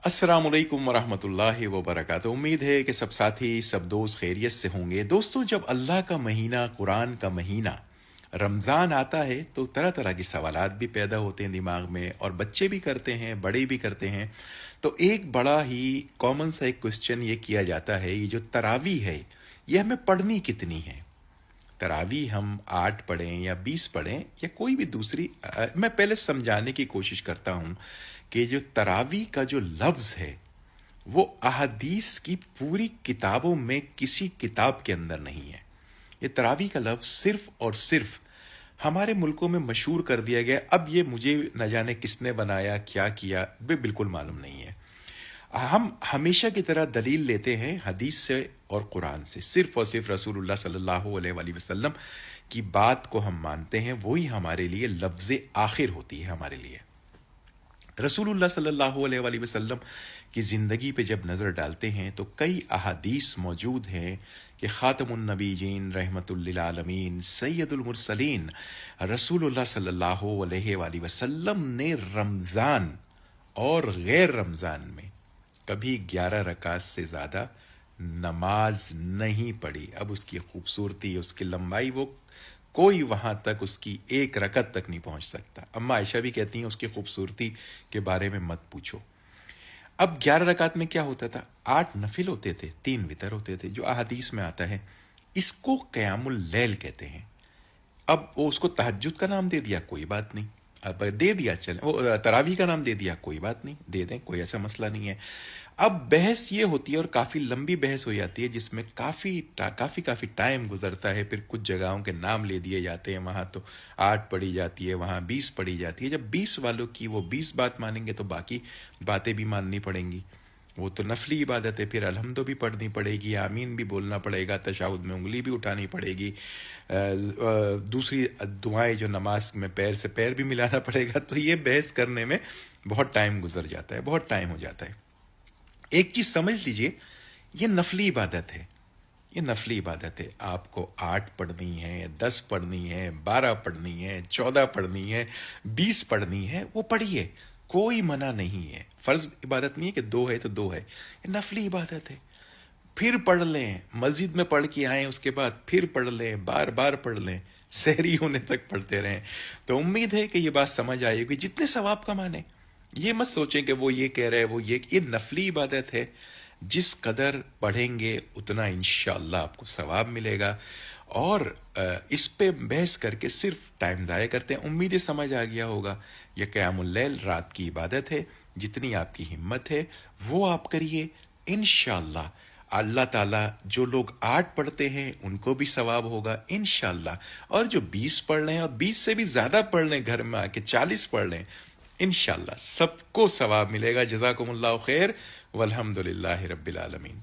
अस्सलाम वालेकुम वरहमतुल्लाहि वबरकातुहू। उम्मीद है कि सब साथी सब दोस्त खैरियत से होंगे। दोस्तों, जब अल्लाह का महीना, कुरान का महीना रमज़ान आता है तो तरह तरह के सवालात भी पैदा होते हैं दिमाग में, और बच्चे भी करते हैं, बड़े भी करते हैं। तो एक बड़ा ही कॉमन सा एक क्वेश्चन ये किया जाता है, ये जो तरावी है ये हमें पढ़नी कितनी है? तरावी हम 8 पढ़ें या 20 पढ़ें या कोई भी दूसरी, मैं पहले समझाने की कोशिश करता हूँ कि जो तरावी का जो लफ्ज़ है वो अहादीस की पूरी किताबों में किसी किताब के अंदर नहीं है। ये तरावी का लफ्ज़ सिर्फ और सिर्फ हमारे मुल्कों में मशहूर कर दिया गया। अब ये मुझे न जाने किसने बनाया, क्या किया, बिल्कुल मालूम नहीं है। हम हमेशा की तरह दलील लेते हैं हदीस से और कुरान से। सिर्फ और सिर्फ रसूलुल्लाह सल्लल्लाहु अलैहि वसल्लम की बात को हम मानते हैं, वही हमारे लिए लफ्ज़ आखिर होती है। हमारे लिए रसूलुल्लाह सल्लल्लाहु अलैहि वसल्लम की ज़िंदगी पे जब नज़र डालते हैं तो कई अहादीस मौजूद हैं कि ख़ातमुन नबीयीन रहमतुल लिल आलमीन सैयदुल मुरसलीन रसूलुल्लाह सल्लल्लाहु अलैहि वसल्लम ने रमज़ान और गैर रमज़ान में कभी 11 रकात से ज़्यादा नमाज नहीं पढ़ी। अब उसकी खूबसूरती, उसकी लंबाई, वो कोई वहाँ तक उसकी एक रकत तक नहीं पहुँच सकता। अम्मा आयशा भी कहती हैं उसकी खूबसूरती के बारे में मत पूछो। अब 11 रकात में क्या होता था? 8 नफिल होते थे, 3 वितर होते थे, जो अहादीस में आता है। इसको क़यामुल लैल कहते हैं। अब वो उसको तहज्जुद का नाम दे दिया, कोई बात नहीं। अब दे दिया, चले वो तरावी का नाम दे दिया, कोई बात नहीं, दे दें, कोई ऐसा मसला नहीं है। अब बहस ये होती है, और काफ़ी लंबी बहस हो जाती है, जिसमें काफ़ी टाइम गुजरता है। फिर कुछ जगहों के नाम ले दिए जाते हैं, वहाँ तो 8 पढ़ी जाती है, वहाँ 20 पढ़ी जाती है। जब 20 वालों की वो 20 बात मानेंगे तो बाकी बातें भी माननी पड़ेंगी। वो तो नफली इबादत है, फिर अलहम्द भी पढ़नी पड़ेगी, आमीन भी बोलना पड़ेगा, तशाहुद में उंगली भी उठानी पड़ेगी, दूसरी दुआएं जो नमाज में पैर से पैर भी मिलाना पड़ेगा। तो ये बहस करने में बहुत टाइम गुजर जाता है, बहुत टाइम हो जाता है। एक चीज़ समझ लीजिए, ये नफली इबादत है, ये नफली इबादत है। आपको 8 पढ़नी है, 10 पढ़नी है, 12 पढ़नी है, 14 पढ़नी है, 20 पढ़नी है, वो पढ़िए, कोई मना नहीं है। फ़र्ज इबादत नहीं है कि 2 है तो 2 है, ये नफली इबादत है। फिर पढ़ लें, मस्जिद में पढ़ के आएँ, उसके बाद फिर पढ़ लें, बार बार पढ़ लें, सहरी होने तक पढ़ते रहें। तो उम्मीद है कि ये बात समझ आएगी। जितने सवाब कमाने, ये मत सोचें कि वो ये कह रहे हैं, वो ये नफली इबादत है। जिस कदर पढ़ेंगे उतना इंशाअल्लाह आपको सवाब मिलेगा। और इस पे बहस करके सिर्फ टाइम ज़ाया करते हैं। उम्मीद समझ आ गया होगा। यह क़यामुल लैल रात की इबादत है, जितनी आपकी हिम्मत है वो आप करिए। इंशाअल्लाह अल्लाह ताला जो लोग 8 पढ़ते हैं उनको भी सवाब होगा इंशाअल्लाह, और जो 20 पढ़ लें और 20 से भी ज़्यादा पढ़ लें, घर में आके 40 पढ़ लें, इंशाअल्लाह सबको सवाब मिलेगा। जज़ाकुमुल्लाहु खैर, वल्हम्दुलिल्लाहि रब्बिल आलमीन।